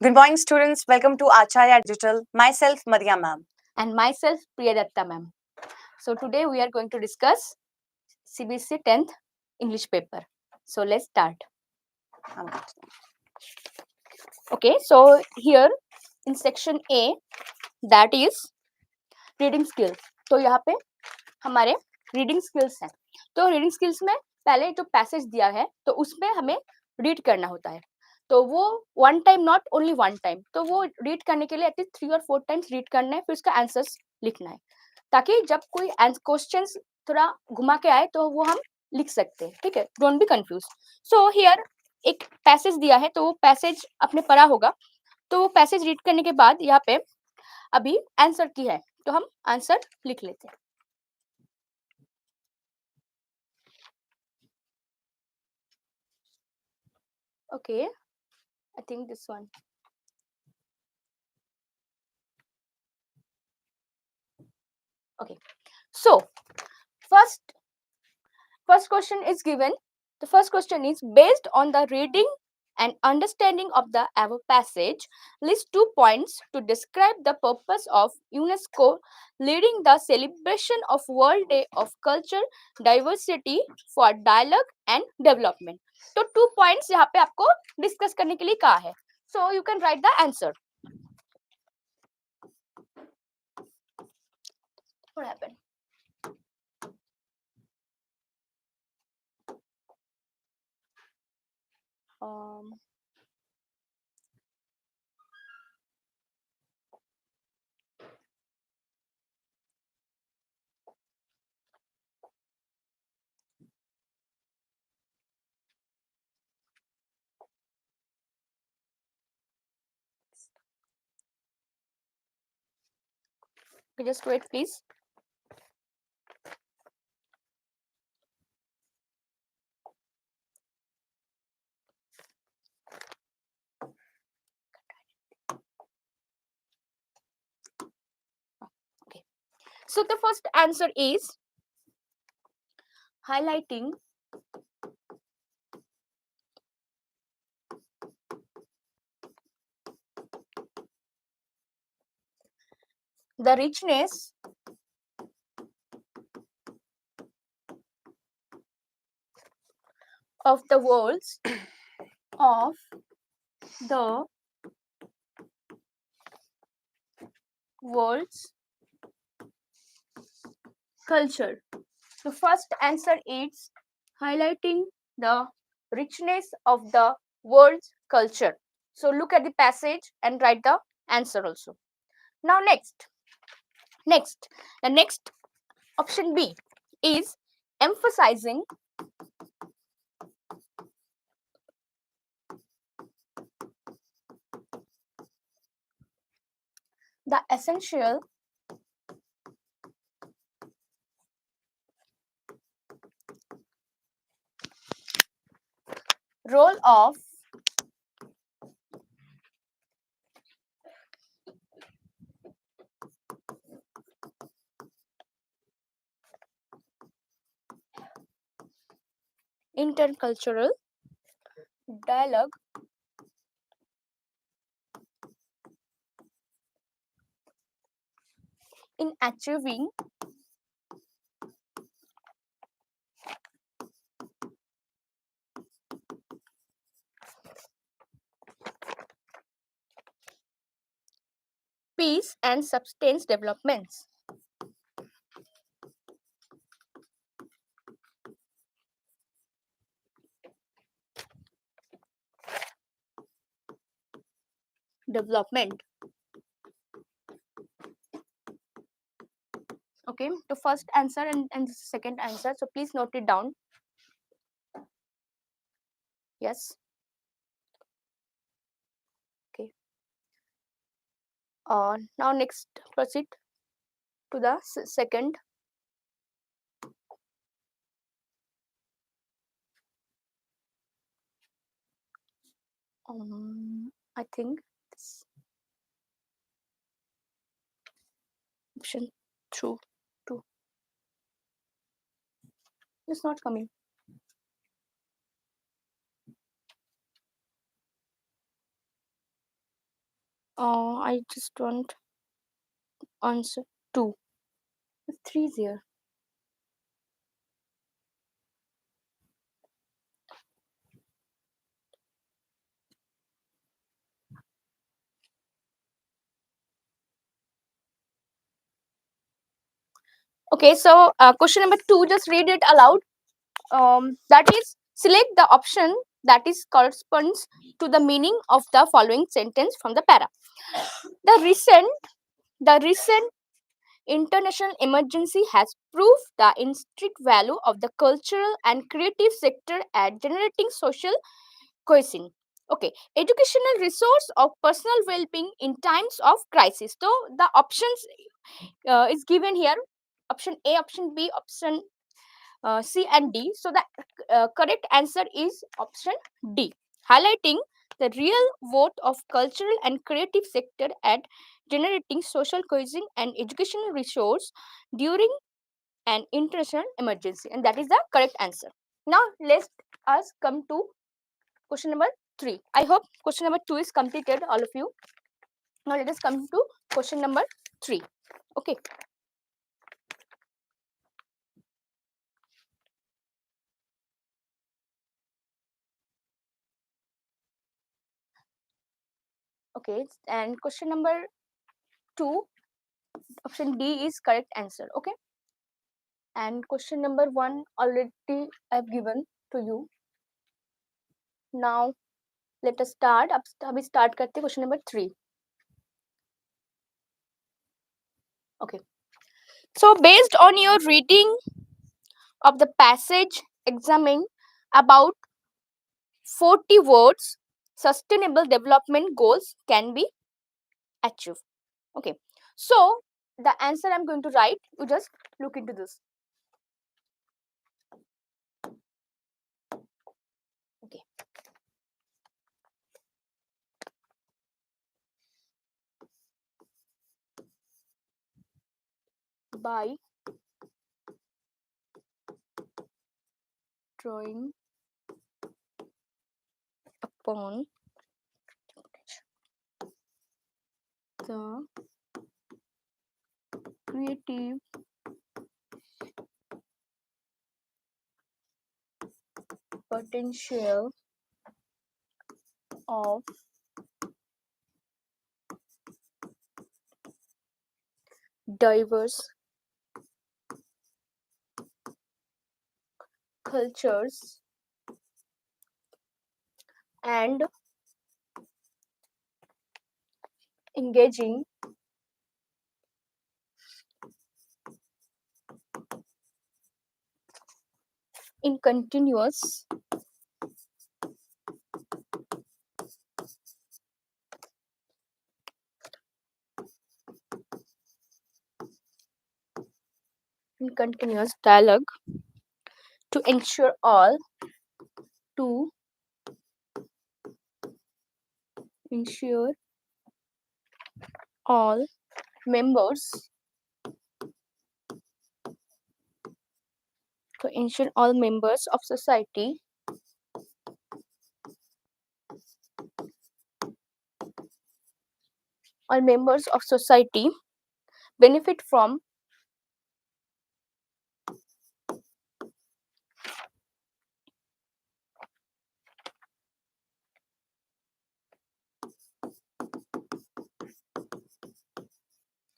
Good morning, students. Welcome to Acharya Digital. Myself, Maria ma'am. And myself, Priyadatta ma'am. So today we are going to discuss CBSE 10th English paper. So let's start. Okay, so here in section A, that is reading skills. तो यहाँ पे हमारे reading skills हैं. तो reading skills में पहले जो passage दिया है तो उसमें हमें read करना होता है. तो वो one time not only one time. तो वो read करने के लिए at least 3 or 4 times read करना है, फिर उसका answers लिखना है, ताकि जब कोई क्वेश्चंस थोड़ा घुमा के आए तो वो हम लिख सकते हैं. ठीक है, don't be confuse. So here एक पैसेज दिया है तो वो पैसेज अपने पढ़ा होगा. तो वो पैसेज रीड करने के बाद यहाँ पे अभी आंसर की है तो हम आंसर लिख लेते हैं. Okay, I think this one. Okay, so first question is given. The first question is, based on the reading and understanding of the above passage, list 2 points to describe the purpose of UNESCO leading the celebration of World Day of Culture Diversity for Dialogue and Development. तो 2 points यहाँ पे आपको discuss करने के लिए कहा है. So you can write the answer. What happened? Just wait, please. Okay. So the first answer is highlighting the richness of the world's culture. The first answer is highlighting the richness of the world's culture. So look at the passage and write the answer also. Now next, the next option B is emphasizing the essential role of intercultural dialogue in achieving peace and sustained developments. Okay, the first answer and the second answer. So please note it down. Yes. Okay. Now next proceed to the second. I think this option 2 is not coming. I just want answer 2. 3 is here. Okay, so question number 2, just read it aloud. That is, select the option that is corresponds to the meaning of the following sentence from the para. The recent international emergency has proved the intrinsic value of the cultural and creative sector at generating social cohesion. Okay, educational resource of personal well-being in times of crisis. So the options is given here: option A, option B, option C and D. So the correct answer is option D, highlighting the real worth of cultural and creative sector at generating social cohesion and educational resource during an international emergency, and that is the correct answer. Now let us come to question number 3. I hope question number 2 is completed, all of you. Now let us come to question number 3. Okay. Okay, and question number 2, option D is correct answer. Okay, and question number 1 already I've given to you. Now let us start. अब अभी start करते question number 3. Okay, so based on your reading of the passage, examine about 40 words sustainable development goals can be achieved. Okay, so the answer I'm going to write, you just look into this. Okay, by drawing upon the creative potential of diverse cultures and engaging in continuous dialogue to ensure to ensure all members of society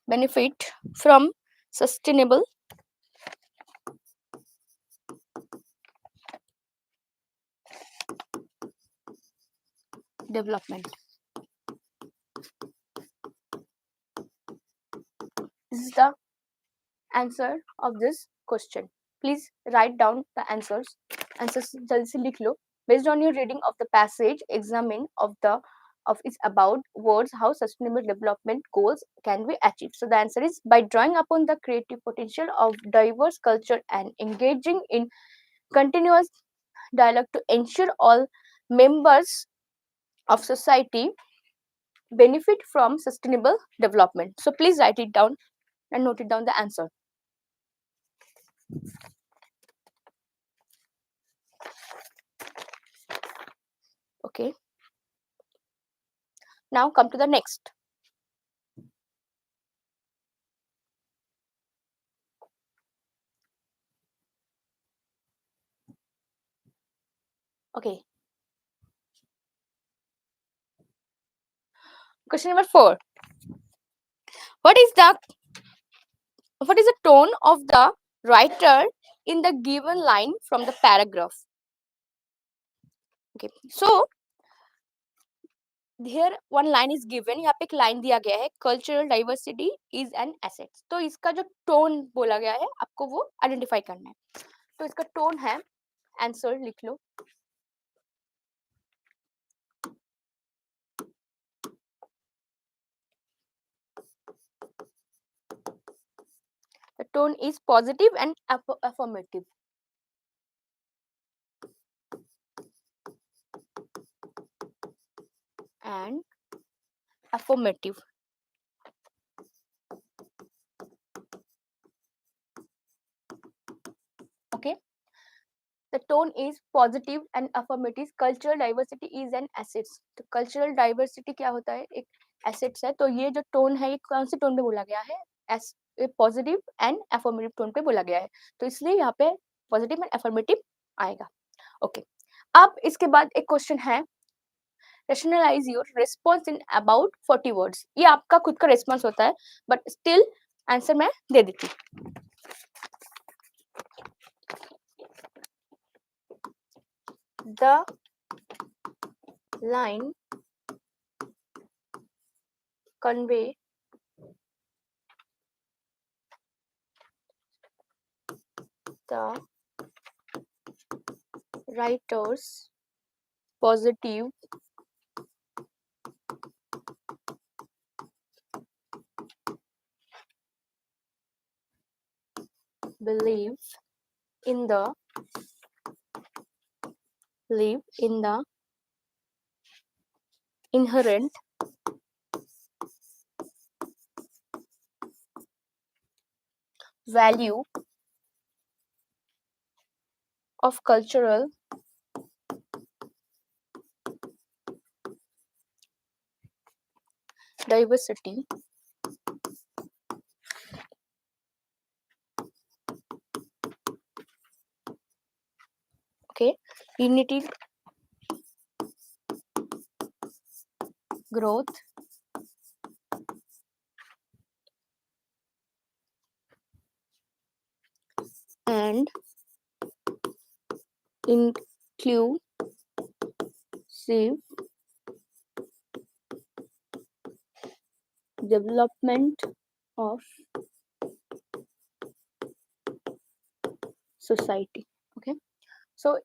benefit from sustainable development. This is the answer of this question. Please write down the answers. Answers जल्दी से लिख लो. Based on your reading of the passage, examine of its about words how sustainable development goals can be achieved. So the answer is by drawing upon the creative potential of diverse culture and engaging in continuous dialogue to ensure all members of society benefit from sustainable development. So please write it down and note it down the answer. Okay. Now come to the next. Okay. Question number 4. What is the tone of the writer in the given line from the paragraph? Okay. So here one line is given. यहाँ पे एक line दिया गया है, cultural diversity is an asset. तो इसका जो tone बोला गया है आपको वो identify करना है. तो इसका tone है, answer लिख लो. The tone is positive and affirmative. And affirmative. Okay. The tone is positive and affirmative. Cultural diversity is an asset. तो cultural diversity क्या होता है? एक assets है. तो ये जो tone है ये कौन से tone पे बोला गया है? As positive and affirmative tone पे बोला गया है. तो इसलिए यहाँ पे positive and affirmative आएगा. Okay. अब इसके बाद एक question है. Rationalize your response in about 40 words. ये आपका खुद का response होता है, but still answer मैं दे देती हूँ. The line convey the writer's positive belief in the inherent value of cultural diversity okay, unity, growth, and inclusive development of society. Okay, so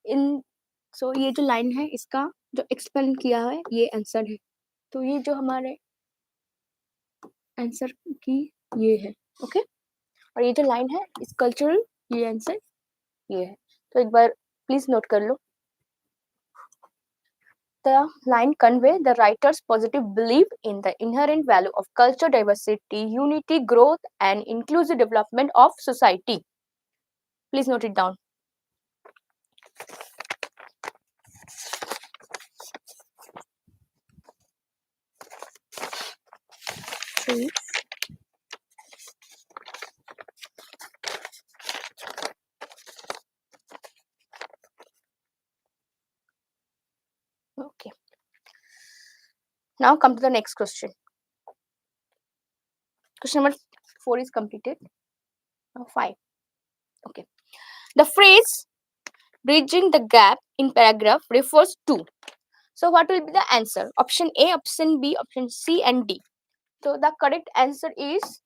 ये जो लाइन है इसका जो एक्सप्लेन किया है ये आंसर है. तो ये जो हमारे आंसर की ये है. ओके, और ये जो लाइन है इस कल्चरल ये आंसर ये है. तो एक बार प्लीज नोट कर लो. The line convey the writer's positive belief in the inherent value of culture diversity, unity, growth, and inclusive development of society. Please note it down. Okay. Now come to the next question. Question number 4 is completed. Now 5. Okay. The phrase bridging the gap in paragraph refers to. So what will be the answer? Option A, option B, option C, and D. So the correct answer is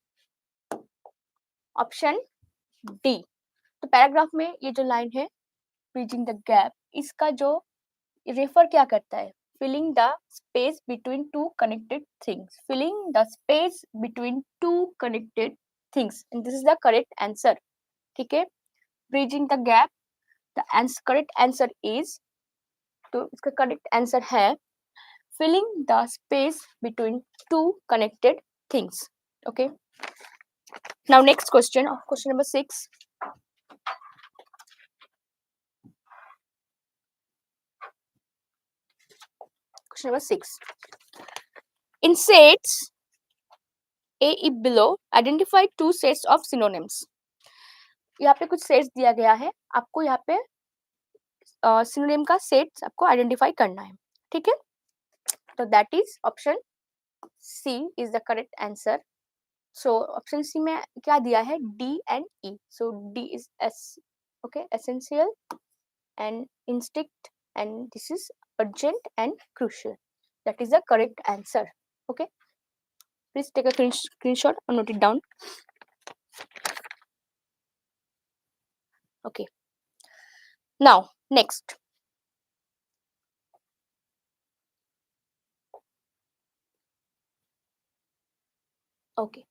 option D. तो paragraph में ये जो line है bridging the gap, इसका जो refer क्या करता है? filling the space between two connected things. Filling the space between two connected things. And this is the correct answer. ठीक है? Bridging the gap. The correct answer is, तो इसका correct answer है filling the space between two connected things. Okay. Now next question, question number 6. Question number 6. In sets A below, identify two sets of synonyms. यहाँ पे कुछ sets दिया गया है, आपको यहाँ पे सिनोनिम का सेट आपको आइडेंटिफाई करना है, ठीक है। तो that is option C is the correct answer. So option C में क्या दिया है, D and E. So D is S, okay, essential and instinct, and this is urgent and crucial. That is the correct answer. Okay, please take a screenshot or note it down. Okay, now next. Okay,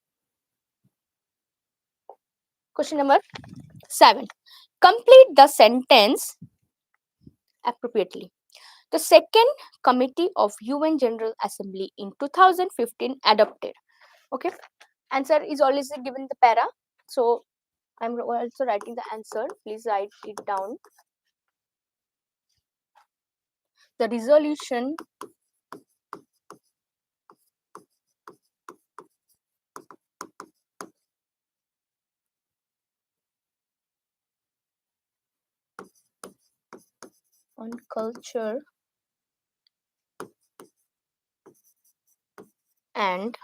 question number 7. Complete the sentence appropriately. The second committee of UN General Assembly in 2015 adopted. Okay, answer is always given in the para, so I'm also writing the answer. Please write it down. The resolution on culture and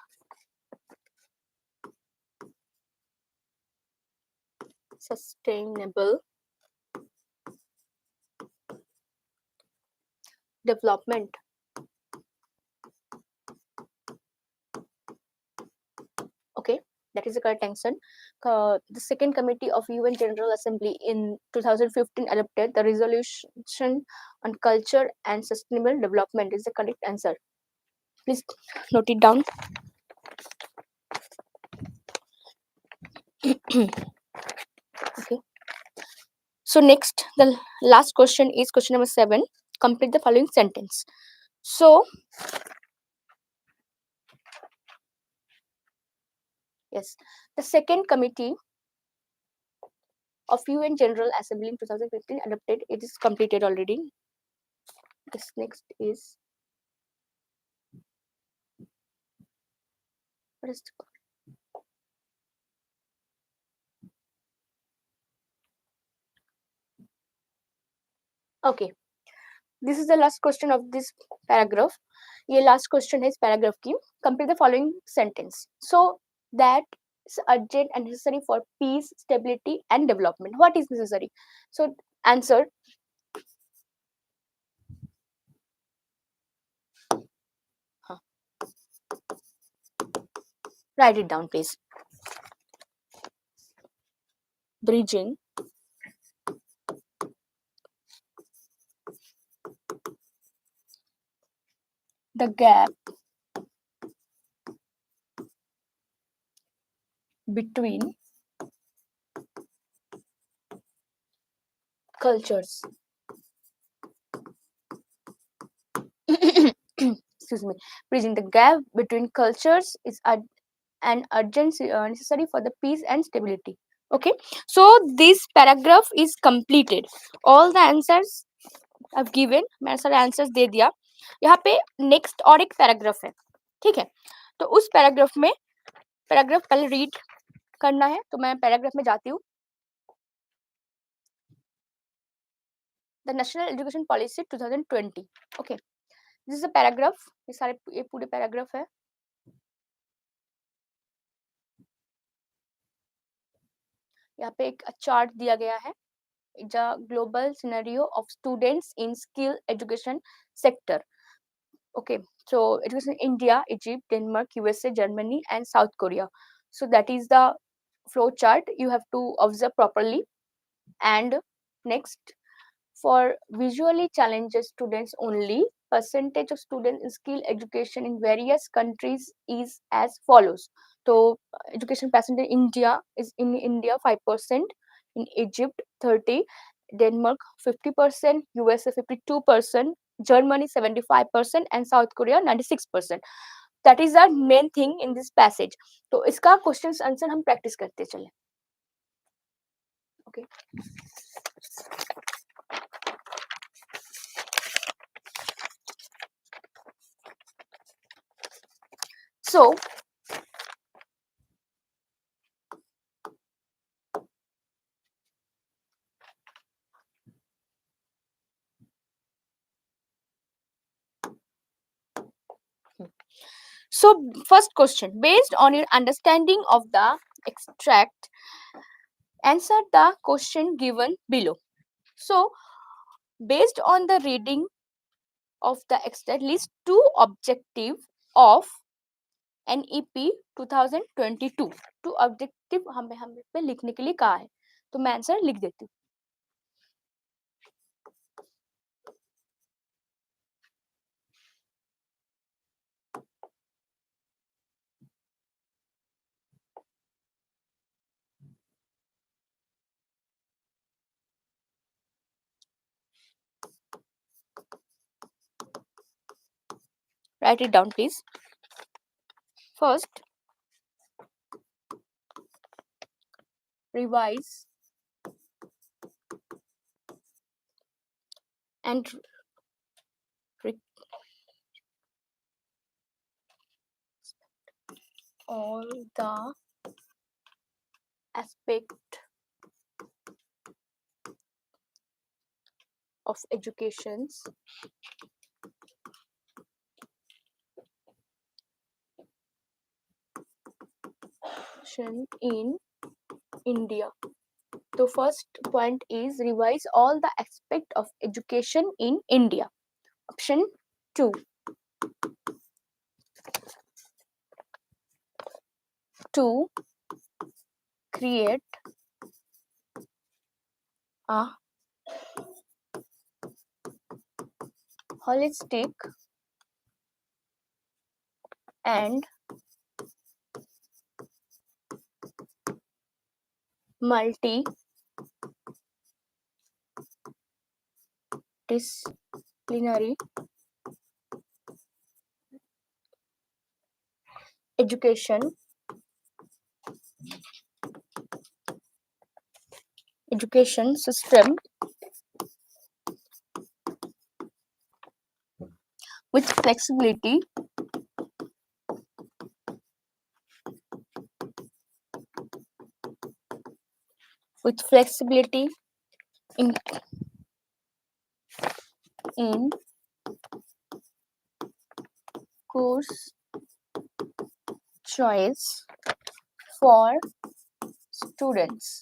sustainable development. Okay, that is the correct answer. The second committee of UN General Assembly in 2015 adopted the resolution on culture and sustainable development is the correct answer. Please note it down. Okay. So next, the last question is question number 7. Complete the following sentence. So yes, the second committee of UN General Assembly in 2015 adopted. It is completed already. This next is what is the okay. This is the last question of this paragraph. ये last question है इस paragraph की. Complete the following sentence. So that is urgent and necessary for peace, stability, and development. What is necessary? So answer. Write it down, please. Bridging the gap between cultures. Excuse me. Bridging the gap between cultures is an urgent necessary for the peace and stability. Okay, so this paragraph is completed. All the answers I've given. मैंने सारे answers दे दिया. यहाँ पे next और एक paragraph है, ठीक है. तो उस पैराग्राफ में पैराग्राफ पहले रीड करना है, तो मैं पैराग्राफ में जाती हूँ. The national education policy 2020. Okay, this is a paragraph. ये पूरे पैराग्राफ है. यहाँ पे एक चार्ट दिया गया है. The global scenario of students in skill education sector. Okay, so education in India, Egypt, Denmark, USA, Germany, and South Korea. So that is the flow chart. You have to observe properly. And next, for visually challenged students only, percentage of students in skill education in various countries is as follows. So education percentage in India is in India 5%, in Egypt 30%, Denmark 50%, USA 52%, Germany 75%, and South Korea 96%. That is the main thing in this passage. तो इसका questions answer हम practice करते चले. Okay. So So first question, based on your understanding of the extract, answer the question given below. So based on the reading of the extract, list two objective of NEP 2022. Two objective हमें हमें पे लिखने के लिए कहा है, तो मैं आंसर लिख देती हूँ. Write it down, please. First, revise and all the aspect of educations in India. So first point is revise all the aspect of education in India. Option 2. To create a holistic and multidisciplinary education system with flexibility in course choice for students.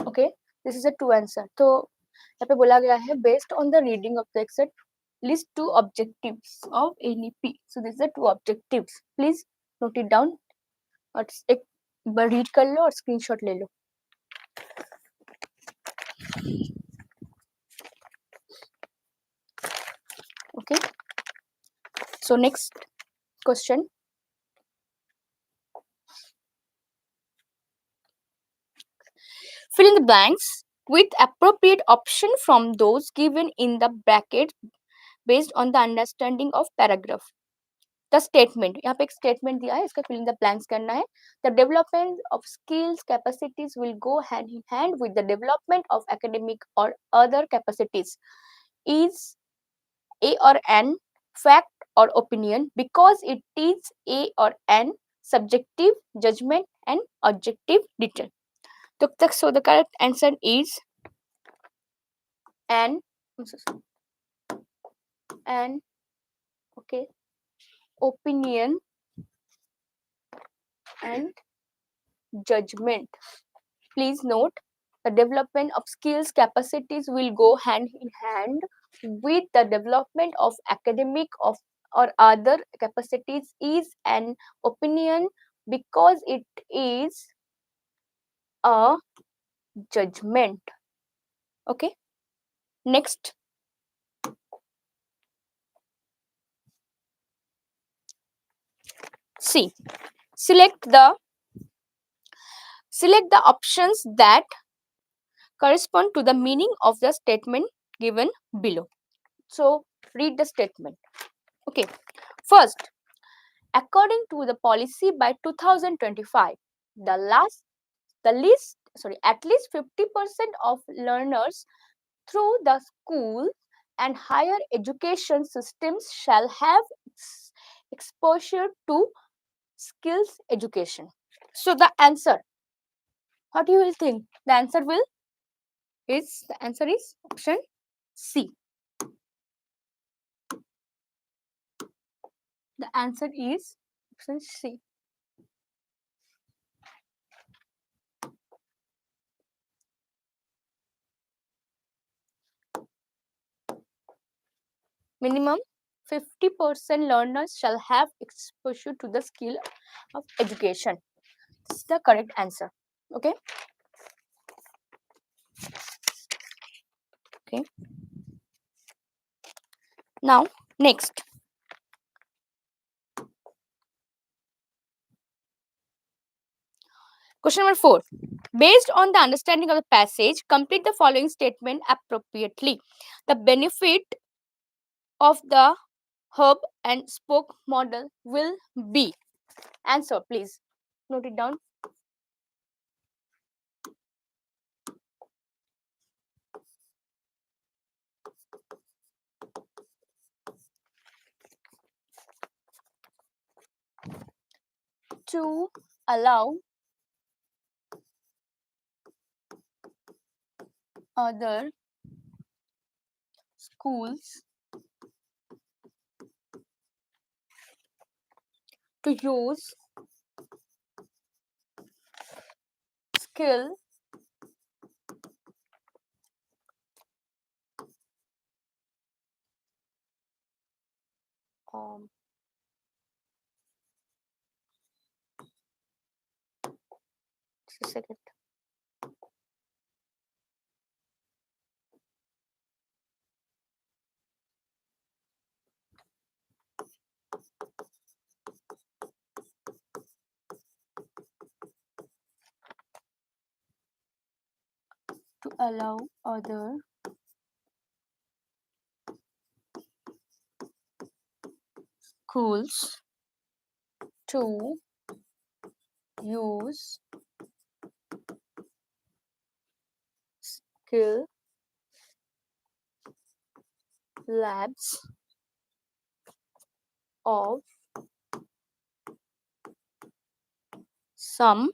Okay, this is a two answer. तो यहाँ पे बोला गया है based on the reading of the excerpt, list two objectives of NEP. So this is the two objectives. Please note it down और एक बार read कर लो और screenshot ले लो. Okay. So next question. Fill in the blanks with appropriate option from those given in the bracket based on the understanding of paragraph. The statement, यहाँ पे एक statement दिया है, इसका fill in the blanks करना है. The development of skills capacities will go hand in hand with the development of academic or other capacities. Is A or N fact or opinion because it is A or N subjective judgment and objective detail. So the correct answer is N. Okay, opinion and judgment. Please note, the development of skills capacities will go hand in hand with the development of academic or other capacities is an opinion because it is a judgment. Okay, next. C. Select the options that correspond to the meaning of the statement given below. So read the statement. Okay, first, according to the policy by 2025, at least 50% of learners through the school and higher education systems shall have exposure to skills education. So the answer, what you will think? The answer is option C. The answer is option C. Minimum 50% learners shall have exposure to the skill of education. This is the correct answer. Okay. Okay. Now, next. Question number 4. Based on the understanding of the passage, complete the following statement appropriately. The benefit of the hub and spoke model will be. Answer, please. Note it down. To allow other schools to use skill um, just a second. To allow other schools to use skill labs of some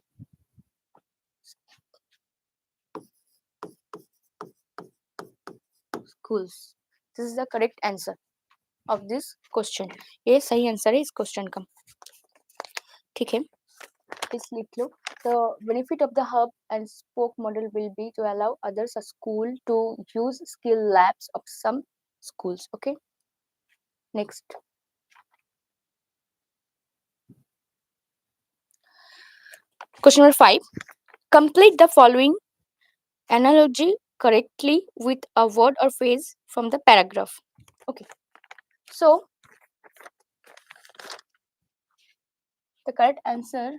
schools. This is the correct answer of this question. ये सही answer है इस question का. ठीक है. Please लिख लो. The benefit of the hub and spoke model will be to allow others a school to use skill labs of some schools. Okay. Next. Question number 5. Complete the following analogy correctly with a word or phrase from the paragraph. Okay. So, the correct answer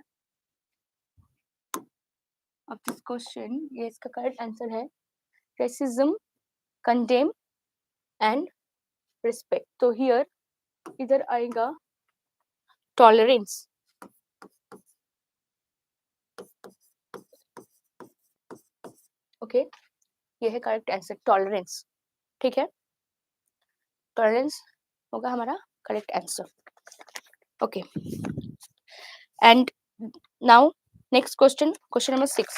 of this question, ये इसका correct answer है racism, condemn and respect. तो here इधर आएगा tolerance. Okay, ये है correct answer tolerance. ठीक है, tolerance होगा हमारा correct answer. Okay, and now next question, question number 6.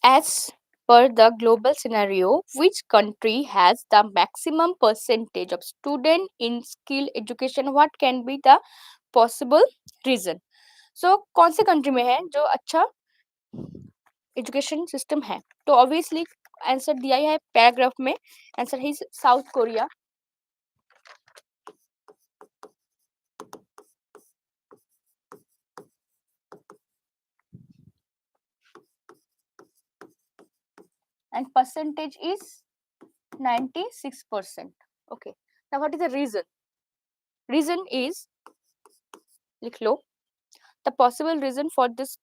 As per the global scenario, which country has the maximum percentage of students in skill education? What can be the possible reason? So कौन से country में है जो अच्छा education system है? तो obviously answer दिया है पैराग्राफ में. आंसर है South Korea. And percentage is 96%. Okay. Now what is the reason? Reason is, लिख लो, the possible reason for this,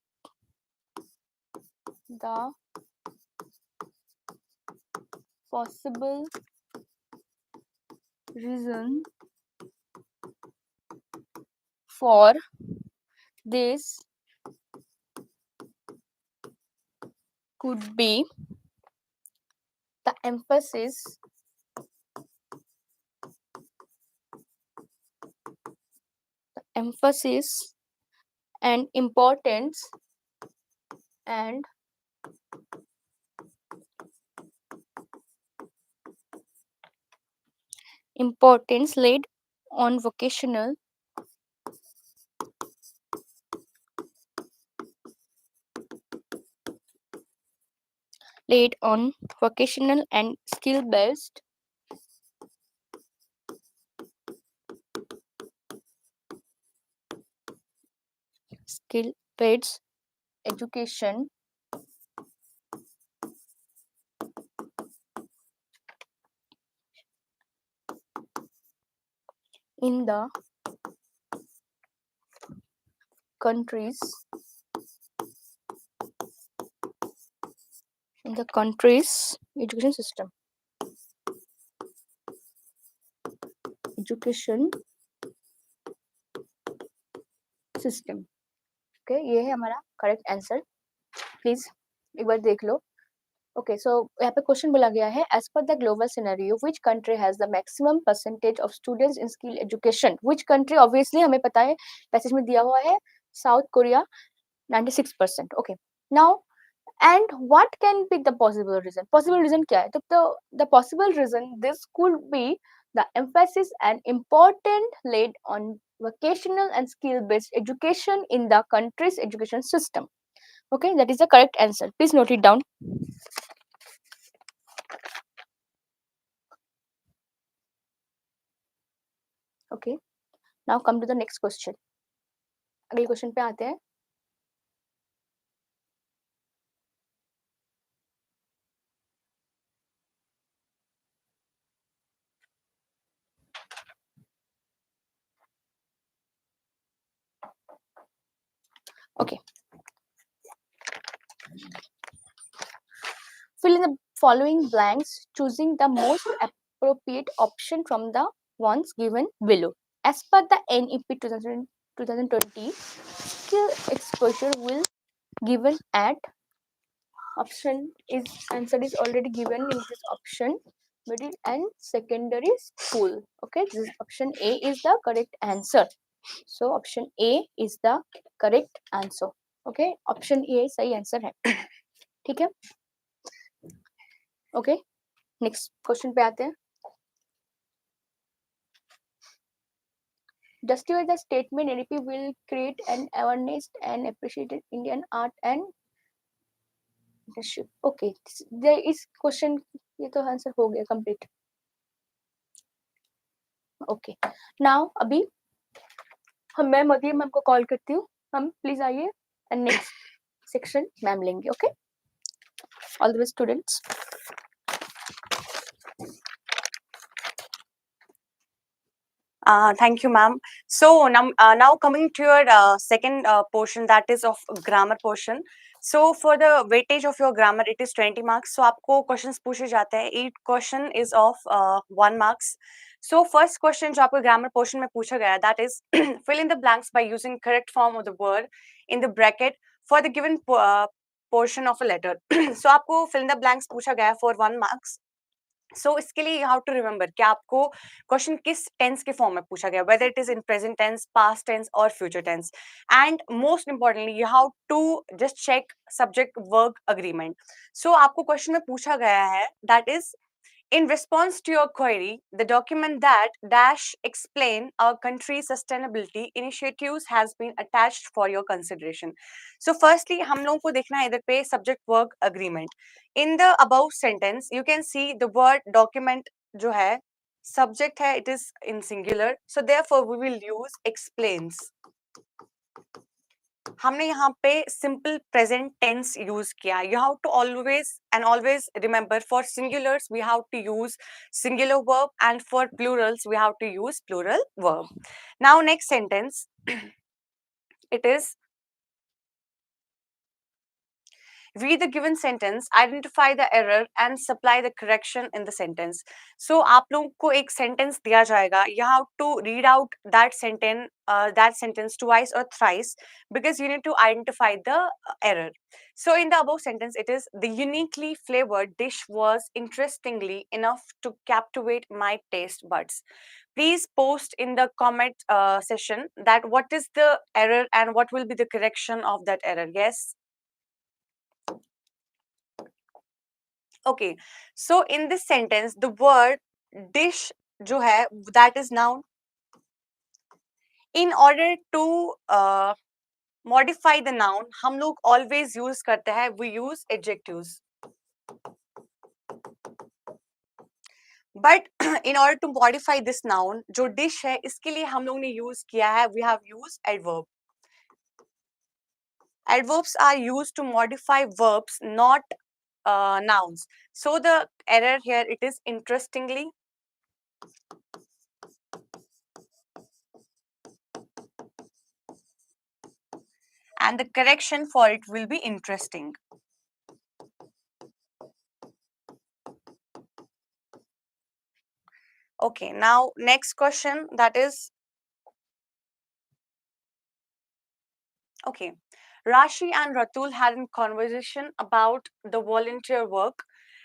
the possible reason for this could be the emphasis and importance and importance laid on vocational and skill-based education in the country's education system. Okay, ये है हमारा correct answer. Please एक बार देख लो. Okay, सो यहाँ पे question बोला गया है, as per the global scenario which country has the maximum percentage of students in skill education. Which country, obviously हमें पता है, पैसेज में दिया हुआ है South Korea 96%. Okay, now and what can be the possible reason क्या है? तो the possible reason this could be the emphasis and important laid on vocational and skill based education in the country's education system. Okay, that is the correct answer. Please note it down. Okay, now come to the next question. अगले question पे आते हैं. Okay, fill in the following blanks, choosing the most appropriate option from the ones given below. As per the NEP 2020, skill exposure will given at option is answer is already given in this option, middle and secondary school. Okay, this option A is the correct answer. So option A is the correct answer. Okay, option A सही answer है. ठीक है. Okay, next question पे आते हैं. Justify the statement NEP will create an awareness and appreciate Indian art and leadership. Okay, there is question, ये तो answer हो गया कंप्लीट. ओके, नाउ अभी मैं मदिया मैम को कॉल करती हूँ. हम प्लीज आइए एंड नेक्स्ट सेक्शन मैम लेंगे. Okay, all the best students. Thank you, ma'am. So now coming to your second portion, that is of grammar portion. So for the weightage of your grammar, it is 20 marks. So आपको questions पूछे जाते हैं. Each question is of 1 marks. So first question जो आपको grammar portion में पूछा गया, that is fill in the blanks by using correct form of the word in the bracket for the given portion of a letter. So आपको fill in the blanks पूछा गया for 1 marks. सो इसके लिए you have to remember कि आपको question किस tense के form में पूछा गया, whether it is in present tense, past tense और future tense. And most importantly you have to just check subject verb agreement. So आपको क्वेश्चन में पूछा गया है, that is in response to your query, the document that dash explain our country's sustainability initiatives has been attached for your consideration. So firstly, हम लोगों को देखना है इधर पे subject work agreement. In the above sentence, you can see the word document जो है subject है, it is in singular. So therefore, we will use explains. हमने यहाँ पे सिंपल प्रेजेंट टेंस यूज किया. You have to always remember, for singulars we have to use singular verb and for plurals we have to use plural verb. Now next sentence, it is read the given sentence, identify the error and supply the correction in the sentence. So आप लोगों को एक sentence दिया जाएगा. You have to read out that sentence twice or thrice because you need to identify the error. So in the above sentence, it is the uniquely flavored dish was interestingly enough to captivate my taste buds. Please post in the comment session that what is the error and what will be the correction of that error. Yes. Okay, so in this sentence, the word dish जो है that is noun. In order to modify the noun, हम लोग always use करते हैं, we use adjectives. But in order to modify this noun, जो dish है इसके लिए हम लोग ने use किया है, we have used adverb. Adverbs are used to modify verbs, not nouns. So the error here, it is interestingly. And the correction for it will be interesting. Okay, now next question, that is, okay, Rashi and Ratul had a conversation about the volunteer work.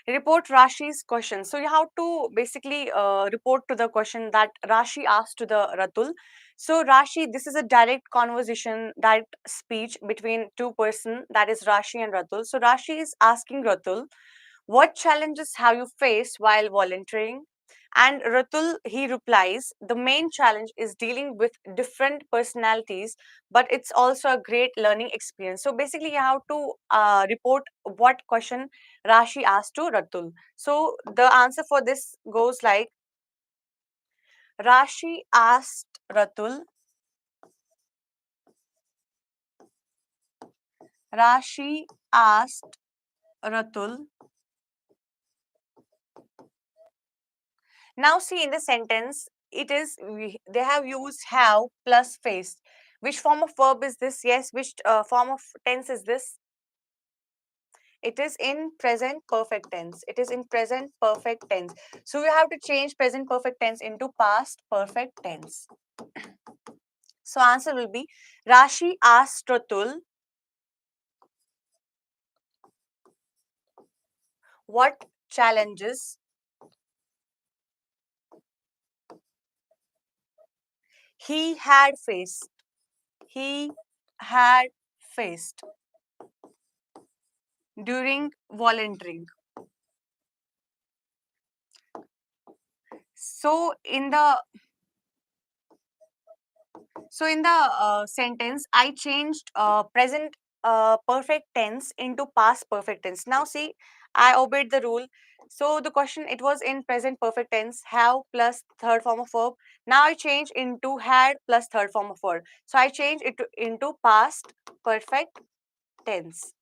Report Rashi's question. So you have to basically report to the question that Rashi asked to the Ratul. So Rashi, this is a direct conversation, direct speech between two person, that is Rashi and Ratul. So Rashi is asking Ratul, what challenges have you faced while volunteering? And Ratul, he replies, the main challenge is dealing with different personalities, but it's also a great learning experience. So basically, you have to report what question Rashi asked to Ratul. So the answer for this goes like, Rashi asked Ratul, Rashi asked Ratul. Now see in the sentence, they have used have plus faced. Which form of verb is this? Yes, which form of tense is this? It is in present perfect tense. It is in present perfect tense. So we have to change present perfect tense into past perfect tense. So answer will be, Rashi asked Ratul what challenges he had faced. He had faced during volunteering. So in the sentence, I changed present perfect tense into past perfect tense. Now see, I obeyed the rule. So the question, it was in present perfect tense, have plus third form of verb. Now I change into had plus third form of verb. So I change it into past perfect tense.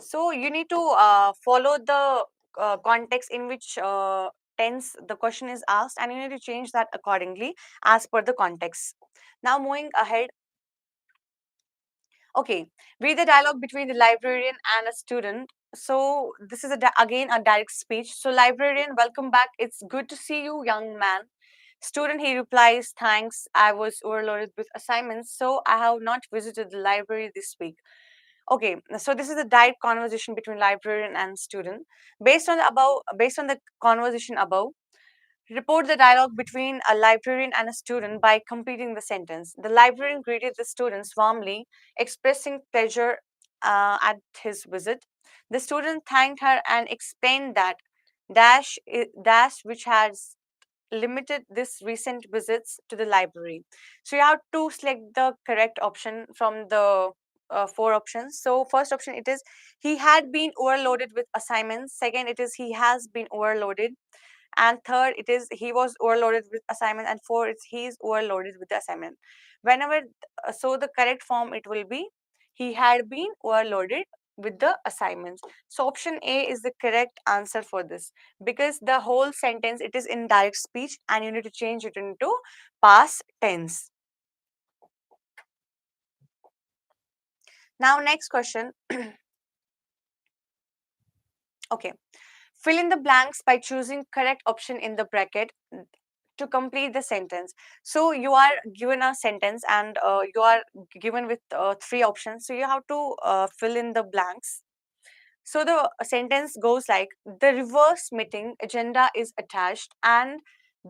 So you need to follow the context in which tense the question is asked, and you need to change that accordingly as per the context. Now moving ahead. Okay, read the dialogue between the librarian and a student. So this is again a direct speech. So librarian, welcome back. It's good to see you, young man. Student, he replies, thanks. I was overloaded with assignments, so I have not visited the library this week. Okay, so this is a direct conversation between librarian and student. Based on the conversation above, report the dialogue between a librarian and a student by completing the sentence. The librarian greeted the students warmly, expressing pleasure at his visit. The student thanked her and explained that dash which has limited this recent visits to the library. So you have to select the correct option from the four options. So first option, it is he had been overloaded with assignments. Second, it is he has been overloaded. And third, it is he was overloaded with assignment. And four, it's he is overloaded with the assignment. Whenever so the correct form, it will be he had been overloaded with the assignments. So option A is the correct answer for this, because the whole sentence, it is in direct speech and you need to change it into past tense. Now next question. Okay, fill in the blanks by choosing correct option in the bracket to complete the sentence. So you are given a sentence and you are given with three options. So you have to fill in the blanks. So the sentence goes like, the reverse meeting agenda is attached, and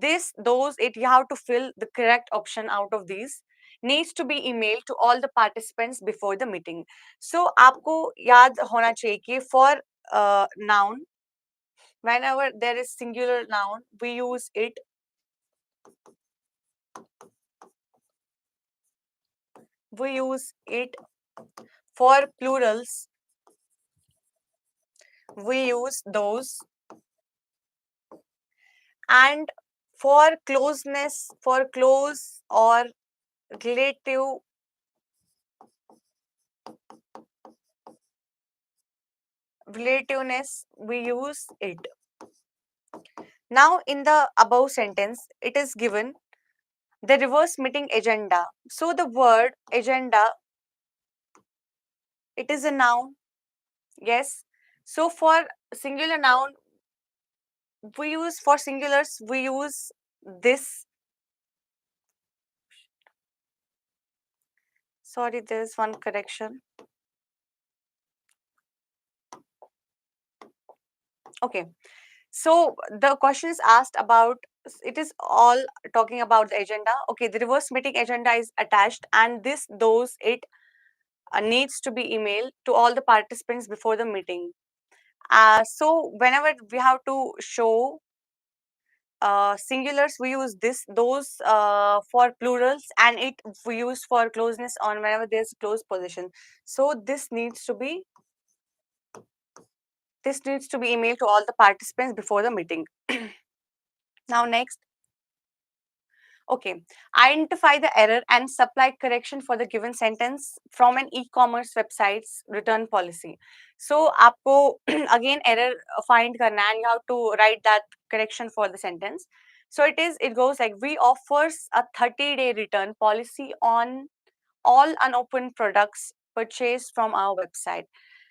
you have to fill the correct option out of these, needs to be emailed to all the participants before the meeting. So आपको याद होना चाहिए कि for noun, whenever there is singular noun, we use it we use it. For plurals, we use those. And for closeness, for close or relative, relativeness, we use it. Now, in the above sentence, it is given the reverse meeting agenda. So, the word agenda, it is a noun. Yes. So, for singular noun, we use, for singulars, we use this. Sorry, there is one correction. Okay. So the question is asked about, it is all talking about the agenda. Okay, the reverse meeting agenda is attached, and this, those, it needs to be emailed to all the participants before the meeting. So whenever we have to show singulars, we use this, those for plurals, and it we use for closeness on whenever there's close position. So this needs to be emailed to all the participants before the meeting. Now next. Okay, identify the error and supply correction for the given sentence from an e-commerce website's return policy. So, आपको again error find करना है and you have to write that correction for the sentence. So it goes like, we offers a 30-day return policy on all unopened products purchased from our website.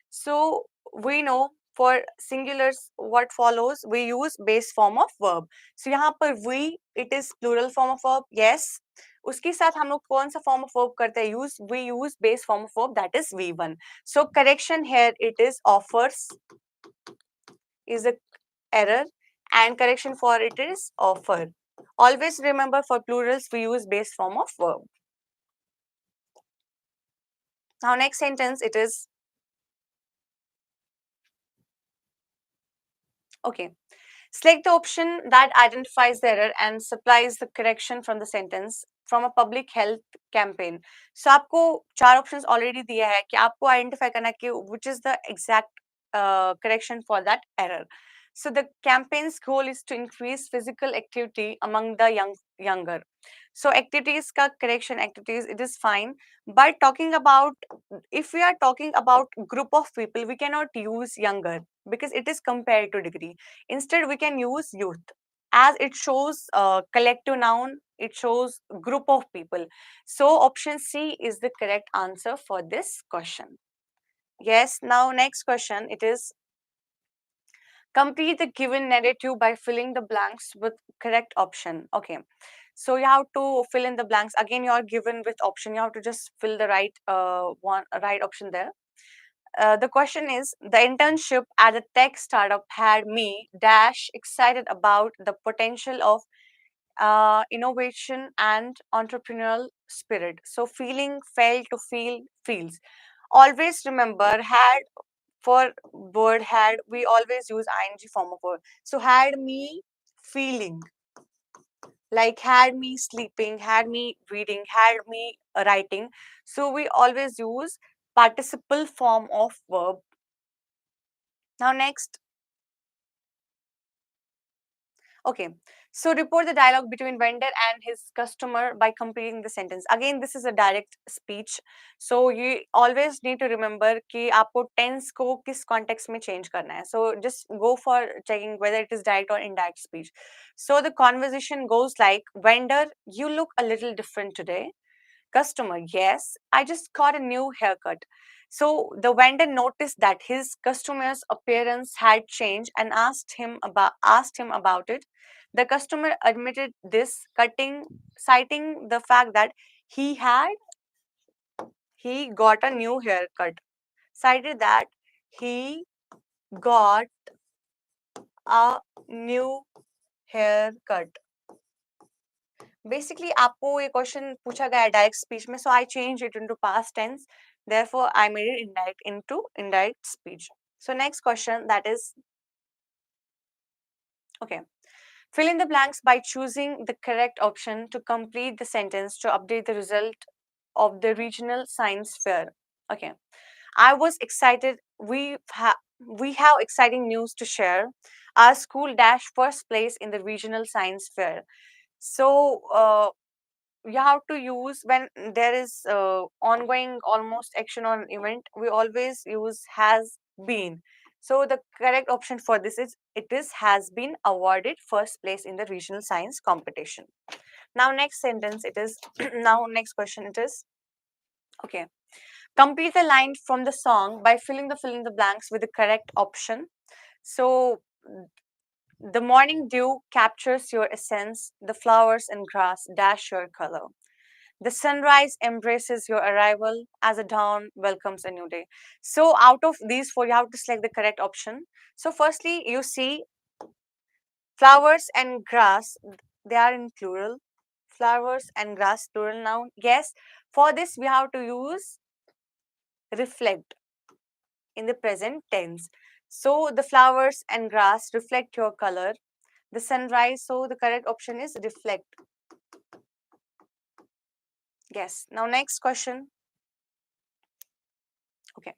So we know for singulars what follows, we use base form of verb. So यहाँ पर we, it is plural form of verb. Yes. उसके साथ हम लोग कौन सा form of verb करते हैं? We use base form of verb, that is V1. So correction here, it is offers is a error, and correction for it is offer. Always remember, for plurals we use base form of verb. Now next sentence, it is okay. Select the option that identifies the error and supplies the correction from the sentence from a public health campaign. So आपको चार options already दिया है कि आपको identify करना है कि which is the exact correction for that error. So the campaign's goal is to increase physical activity among the younger. So activities ka correction, activities, it is fine. But talking about, if we are talking about group of people, we cannot use younger because it is compared to degree. Instead, we can use youth, as it shows collective noun, it shows group of people. So option C is the correct answer for this question. Yes, now next question, it is complete the given narrative by filling the blanks with correct option. Okay, so you have to fill in the blanks. Again, you are given with option, you have to just fill the right right option there. The question is, the internship at a tech startup had me dash excited about the potential of innovation and entrepreneurial spirit. So feeling, felt, to feel, feels. Always remember, had for word had, we always use ing form of word. So had me feeling, like had me sleeping, had me reading, had me writing. So we always use participle form of verb. Now next. Okay, so report the dialogue between vendor and his customer by completing the sentence. Again, this is a direct speech, so you always need to remember कि आपको tense को किस context में change करना है. So just go for checking whether it is direct or indirect speech. So the conversation goes like, vendor, you look a little different today. Customer, yes, I just got a new haircut. So the vendor noticed that his customer's appearance had changed and asked him about it. The customer admitted this, citing the fact that he got a new haircut. Cited that he got a new haircut. Basically, आपको ये question पूछा गया है direct speech में, so I changed it into past tense. Therefore, I made it indirect into indirect speech. So next question, that is okay. Fill in the blanks by choosing the correct option to complete the sentence to update the result of the regional science fair. Okay. I was excited. We have exciting news to share. Our school dashed first place in the regional science fair. So you have to use when there is ongoing almost action or an event. We always use has been. So the correct option for this is it is has been awarded first place in the regional science competition. Now next sentence it is now next question it is okay. Complete the line from the song by filling the fill in the blanks with the correct option. So the morning dew captures your essence, the flowers and grass dash your color. The sunrise embraces your arrival as a dawn welcomes a new day. So out of these four, you have to select the correct option. So firstly, you see flowers and grass, they are in plural. Flowers and grass, plural noun. Yes, for this we have to use reflect in the present tense. So the flowers and grass reflect your color. The sunrise, so the correct option is reflect. Yes. Now next question. Okay.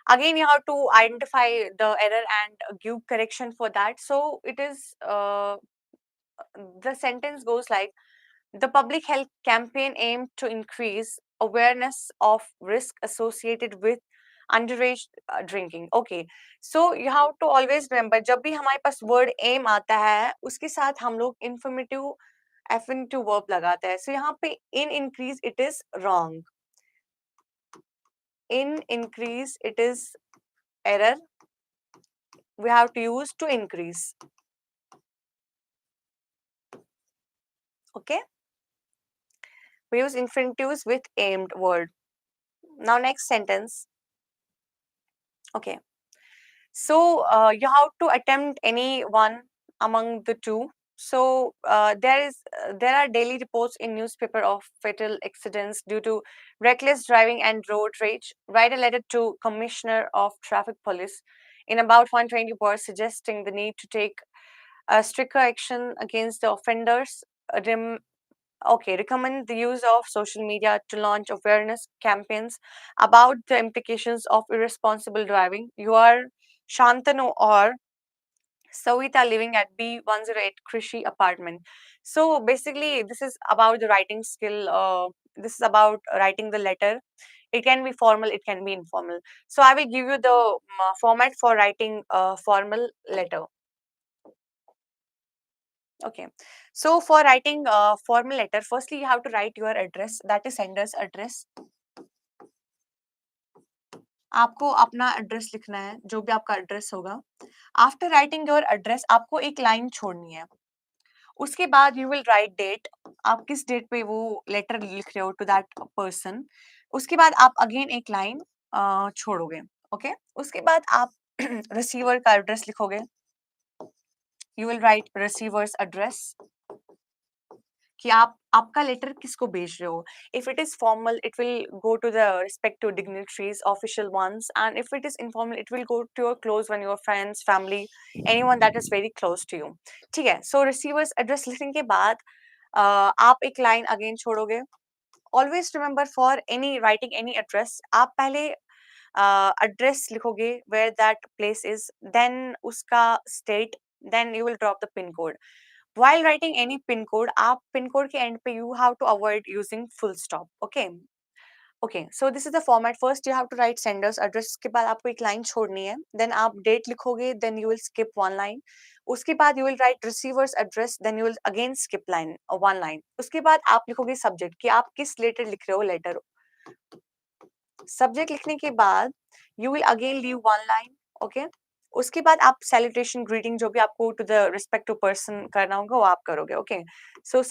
Again, you have to identify the error and give correction for that. So it is the sentence goes like the public health campaign aimed to increase awareness of risk associated with underage drinking. Okay, so you have to always remember जब भी हमारे पास word aim आता है उसके साथ हम लोग infinitive affinitive verb लगाते हैं. So यहाँ पे in increase it is wrong. In increase it is error. We have to use to increase. Okay, we use infinitives with aimed word. Now next sentence. Okay, so you have to attempt any one among the two. So there are daily reports in newspaper of fatal accidents due to reckless driving and road rage. Write a letter to Commissioner of Traffic Police in about 120 words suggesting the need to take stricter action against the offenders. Recommend the use of social media to launch awareness campaigns about the implications of irresponsible driving. You are Shantanu or Savita living at B108 Krishi apartment. So basically, this is about the writing skill. This is about writing the letter. It can be formal, it can be informal. So I will give you the format for writing a formal letter. Okay. So for writing a formal letter, firstly you have to write your address, that is sender's address. आपको अपना address लिखना है, जो भी आपका address होगा. After writing your address आपको एक लाइन छोड़नी है. उसके बाद यू विल राइट डेट, आप किस डेट पे वो लेटर लिख रहे हो टू दैट पर्सन. उसके बाद आप अगेन एक लाइन छोड़ोगे. ओके, उसके बाद आप रिसीवर का एड्रेस लिखोगे. You will write receiver's address कि आप आपका लेटर किसको भेज रहे हो. If it is formal it will go to the respective dignitaries official ones, and if it is informal it will go to your close one, your friends, family, anyone that is very close to you. ठीक है. सो receiver's address लिखने के बाद आप एक line again छोड़ोगे. Always remember for any writing any address आप पहले एड्रेस लिखोगे where that place is, then उसका state, then you will drop the pin code. While writing any pin code, आप pin code के end पे you have to avoid using full stop. Okay. Okay. So this is the format. First you have to write sender's address. उसके बाद आपको एक line छोड़नी है. Then आप date लिखोगे. Then you will skip one line. उसके बाद you will write receiver's address. Then you will again skip one line. उसके बाद आप लिखोगे subject कि आप किस related लिख रहे हो letter. Subject लिखने के बाद you will again leave one line. Okay. उसके बाद आप सैल्यूटेशन ग्रीटिंग जो भी आपको टू द रिस्पेक्टिव पर्सन करना होगा वो आप करोगे. ओके. सो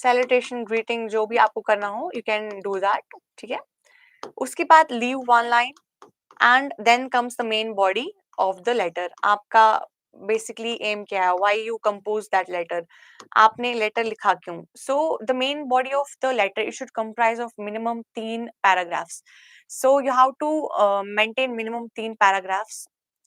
सैल्यूटेशन ग्रीटिंग जो भी आपको करना हो यू कैन डू दैट. ठीक है. उसके बाद leave one line and then comes the main body of the letter. आपका बेसिकली एम क्या है, why you compose that letter, आपने लेटर लिखा क्यों. So the main body of the letter it should comprise of minimum 3 paragraphs. So you have to maintain minimum 3 paragraphs.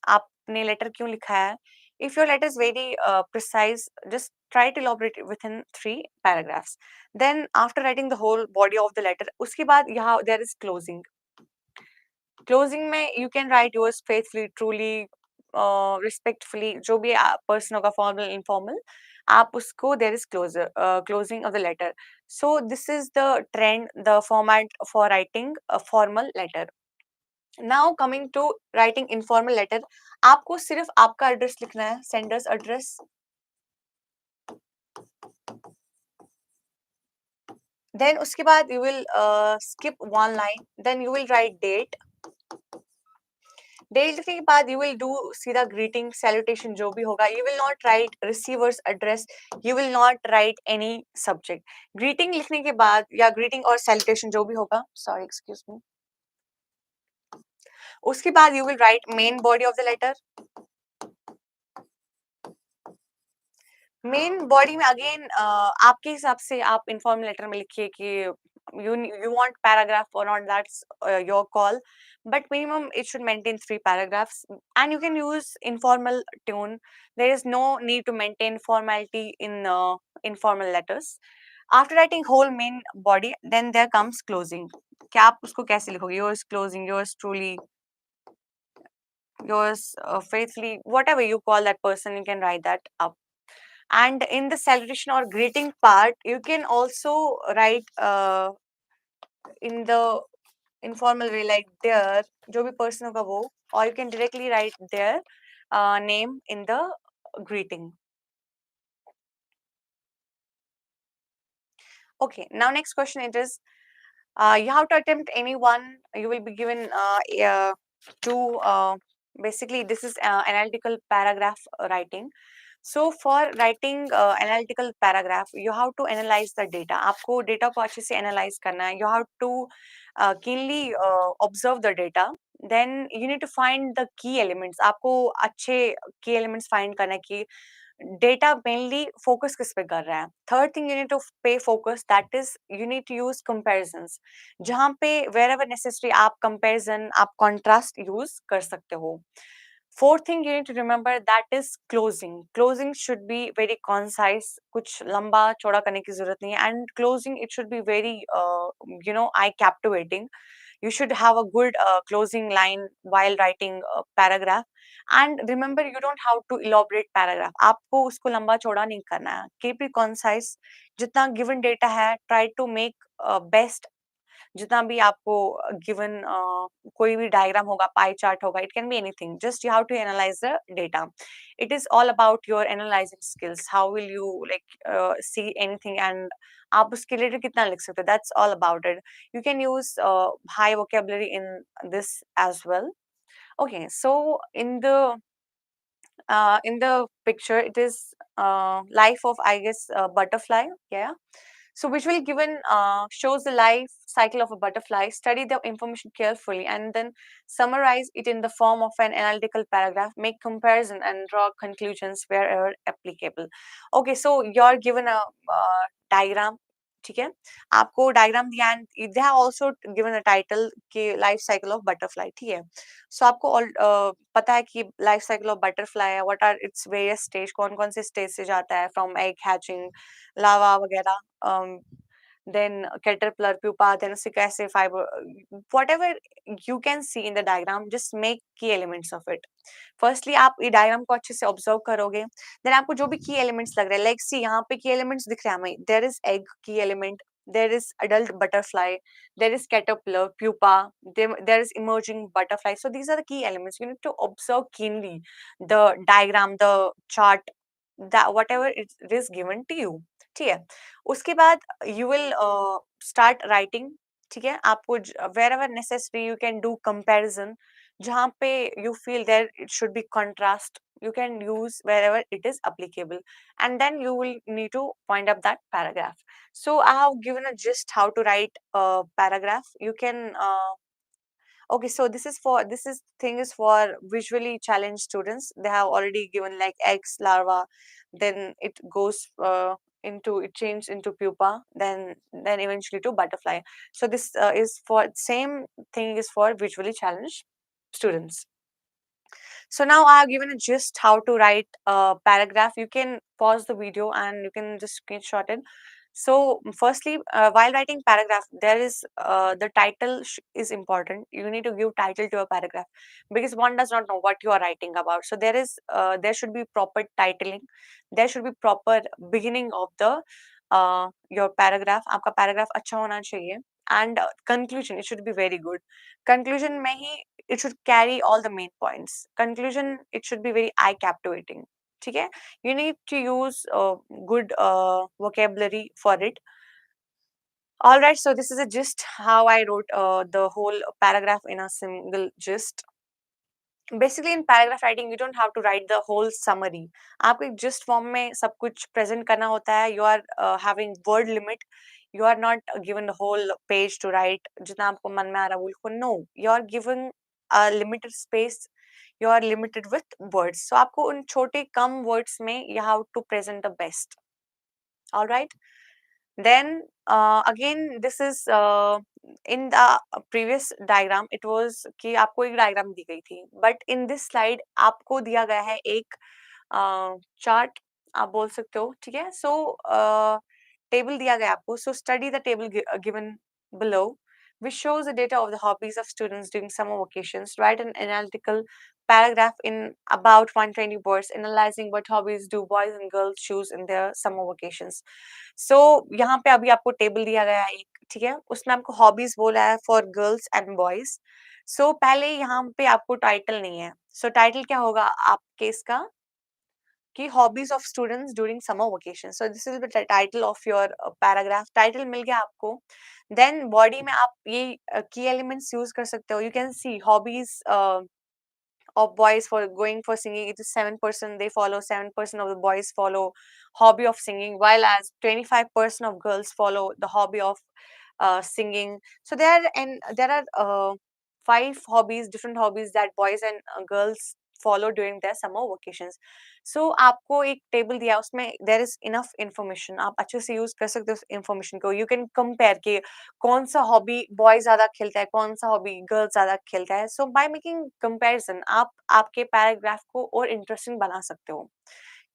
आपने letter क्यों लिखा है. If your letter is very precise, just try to elaborate it within 3 paragraphs. Then after writing the whole body of the letter, उसके बाद यहाँ there is closing. Closing में you can write yours faithfully, truly, respectfully, जो भी person होगा, formal, informal, आप उसको there is closing of the letter. So this is the trend, the format for writing a formal letter. Now coming to writing informal letter, आपको सिर्फ आपका address लिखना है, sender's address. Then उसके बाद you will skip one line. Then you will write date. Date लिखने के बाद you will do सीधा greeting, salutation जो भी होगा. You will not write receiver's address. You will not write any subject. Greeting लिखने के बाद या greeting और salutation जो भी होगा. Sorry, excuse me. उसके बाद you will write main body of the letter. Main body में अगेन आपके हिसाब से आप इनफॉर्मल लेटर में लिखिए कि you want paragraph or not, that's your call, but minimum it should maintain 3 paragraphs, and you can use informal tone. There is no need to maintain formality in informal letters. After writing whole main body, then there comes closing. क्या आप उसको कैसे लिखोगे? Yours closing, yours truly, yours faithfully, whatever you call that person, you can write that up. And in the salutation or greeting part, you can also write in the informal way, like their जो भी person होगा वो, or you can directly write their name in the greeting. Okay, now next question it is, you have to attempt any one. You will be given two. Basically, this is analytical paragraph writing. So for writing analytical paragraph, you have to analyze the data. आपको data को अच्छे से analyze करना है. You have to keenly observe the data. Then you need to find the key elements. आपको अच्छे key elements find करना है कि डेटा मेनली फोकस किस पे कर रहा है. Third thing you need to pay focus, that is you need to use comparisons. जहां पे वेर एवर नेसेसरी आप कंपैरिजन, आप कॉन्ट्रास्ट यूज कर सकते हो. Fourth thing you need to remember, that is closing. Closing should be very concise, कुछ लंबा चौड़ा करने की जरूरत नहीं है. And closing it should be very eye captivating. You should have a good closing line while writing a paragraph. And remember, you don't have to elaborate paragraph. आपको उसको लंबा चौड़ा नहीं करना है. Keep it concise. जितना given data है, try to make best. जितना भी आपको given कोई भी diagram होगा, pie chart होगा, it can be anything. Just you have to analyze the data. It is all about your analyzing skills. How will you see anything, and आप उसके related कितना लिख सकते हो? That's all about it. You can use high vocabulary in this as well. Okay, so in the picture it is life of, I guess, butterfly. Yeah. So visually given shows the life cycle of a butterfly. Study the information carefully and then summarize it in the form of an analytical paragraph. Make comparison and draw conclusions wherever applicable. Okay, so you're given a diagram. ठीक है, आपको diagram दिया and they have also given a title कि life cycle of butterfly. ठीक है, so आपको पता है कि लाइफ साइकिल ऑफ बटरफ्लाई है, what are its various stage, कौन कौन से स्टेज से जाता है, फ्रॉम एग हैचिंग, लावा वगैरह, then caterpillar, pupa, then उससे कैसे fiber, whatever you can see in the diagram, just make key elements of it. Firstly आप ये diagram को अच्छे से observe करोगे, then आपको जो भी key elements लग रहे हैं, like see यहाँ पे key elements दिख रहे हैं हमें, there is egg key element, there is adult butterfly, there is caterpillar, pupa, there is emerging butterfly. So these are the key elements. You need to observe keenly the diagram, the chart, that whatever it is given to you. ठीक है, उसके बाद you will start writing. ठीक है, आपको wherever necessary you can do comparison. जहाँ पे you feel there it should be contrast, you can use wherever it is applicable, and then you will need to point up that paragraph. So I have given a gist how to write a paragraph. You can okay, so this is thing is for visually challenged students. They have already given like eggs, larva, then it goes into, it changes into pupa, then eventually to butterfly. So this is for same thing is for visually challenged students. So now I have given a gist how to write a paragraph. You can pause the video and you can just screenshot it. So firstly, while writing paragraph, there is the title is important. You need to give title to a paragraph because one does not know what you are writing about. So there should be proper titling. There should be proper beginning of the your paragraph. आपका paragraph अच्छा होना चाहिए. And conclusion, it should be very good. Conclusion में ही it should carry all the main points. Conclusion, it should be very eye captivating. ठीक है? You need to use good vocabulary for it. All right, so this is a gist how I wrote the whole paragraph in a single gist. Basically in paragraph writing you don't have to write the whole summary. आपको एक gist form में सब कुछ present करना होता है. You are having word limit. You are not given the whole page to write. जितना आपको मन में आ रहा है वो no. You are given a limited space. You are limited with words. So आपको उन छोटे कम words में you have to present the best. All right. Then again this is in the previous diagram it was कि आपको एक diagram दी गई थी, but in this slide आपको दिया गया है एक chart आप बोल सकते हो, ठीक है? So table दिया गया है आपको, so study the table given below which shows the data of the hobbies of students during summer vacations. Write an analytical paragraph in about 120 words analyzing what hobbies do boys and girls choose in their summer vacations. So यहाँ पे अभी आपको table दिया गया है एक, ठीक है? उसमें आपको हॉबीज बोला है फॉर गर्ल्स एंड बॉयज. सो पहले यहाँ पे आपको टाइटल नहीं है. सो टाइटल क्या होगा आपके इसका कि hobbies of students during summer vacation. So this is the title of your paragraph. Title मिल गया आपको. देन बॉडी में आप ये की एलिमेंट्स यूज कर सकते हो. You can see hobbies of boys for going for singing, it is 7%. They follow 7% of the boys follow hobby of singing, while as 25% of girls follow the hobby of singing. So there are 5 hobbies, different hobbies that boys and girls follow during their summer vacations. So आपको एक table दिया उसमें there is enough information. आप अच्छे से use कर सकते हो उस information को. You can compare कि कौन सा हॉबी बॉय ज्यादा खेलता है, कौन सा हॉबी गर्ल ज्यादा खेलता है. सो बाय मेकिंग कंपैरिजन आप आपके पैराग्राफ को और इंटरेस्टिंग बना सकते हो,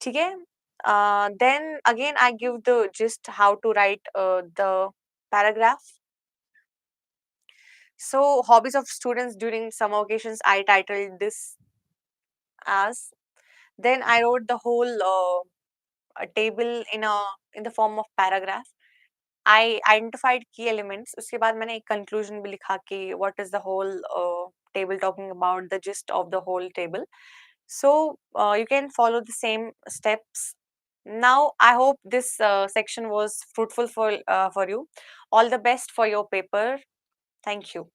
ठीक है? Then again I give the gist how to write the paragraph. So hobbies of students during summer vacations, I titled this as. Then I wrote the whole a table in the form of paragraph. I identified key elements. उसके बाद मैंने एक conclusion भी लिखा कि what is the whole table talking about, the gist of the whole table. So you can follow the same steps. Now I hope this section was fruitful for you. All the best for your paper. Thank you.